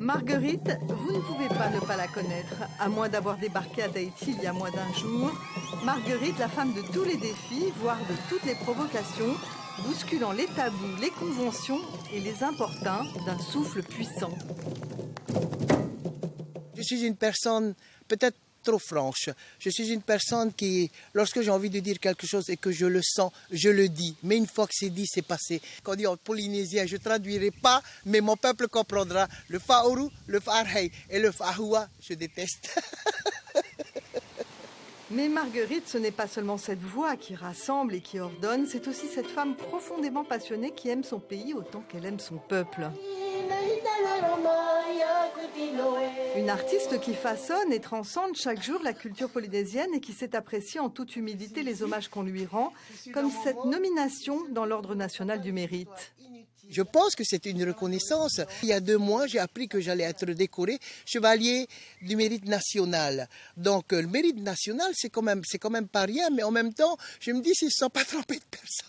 Marguerite, vous ne pouvez pas ne pas la connaître, à moins d'avoir débarqué à Tahiti il y a moins d'un jour. Marguerite, la femme de tous les défis, voire de toutes les provocations, bousculant les tabous, les conventions et les importuns d'un souffle puissant. Je suis une personne peut-être trop franche. Je suis une personne qui, lorsque j'ai envie de dire quelque chose et que je le sens, je le dis. Mais une fois que c'est dit, c'est passé. Quand on dit en polynésien, je ne traduirai pas, mais mon peuple comprendra. Le Fa'oru, le Fa'arhei et le Fa'ahua, je déteste. Mais Marguerite, ce n'est pas seulement cette voix qui rassemble et qui ordonne, c'est aussi cette femme profondément passionnée qui aime son pays autant qu'elle aime son peuple. Une artiste qui façonne et transcende chaque jour la culture polynésienne et qui sait apprécier en toute humilité les hommages qu'on lui rend, comme cette nomination dans l'Ordre national du mérite. Je pense que c'est une reconnaissance. Il y a 2 mois, j'ai appris que j'allais être décoré chevalier du mérite national. Donc le mérite national, c'est quand même pas rien, mais en même temps, je me dis, ils ne se sont pas trompés de personne.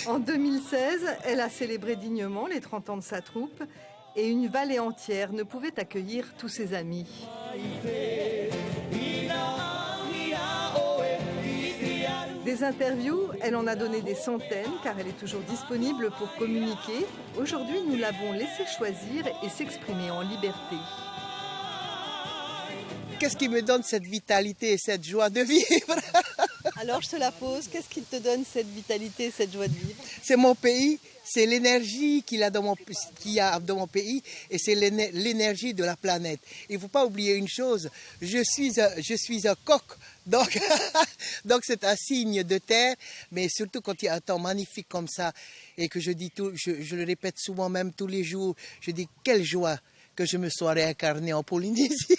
En 2016, elle a célébré dignement les 30 ans de sa troupe et une vallée entière ne pouvait accueillir tous ses amis. Des interviews, elle en a donné des centaines car elle est toujours disponible pour communiquer. Aujourd'hui, nous l'avons laissée choisir et s'exprimer en liberté. Qu'est-ce qui me donne cette vitalité et cette joie de vivre? Alors je te la pose, qu'est-ce qui te donne cette vitalité et cette joie de vivre? C'est mon pays, c'est l'énergie qu'il y a dans mon pays et c'est l'énergie de la planète. Il ne faut pas oublier une chose, je suis un coq, donc donc c'est un signe de terre, mais surtout quand il y a un temps magnifique comme ça et que je le répète souvent même tous les jours, je dis quelle joie que je me sois réincarné en Polynésie.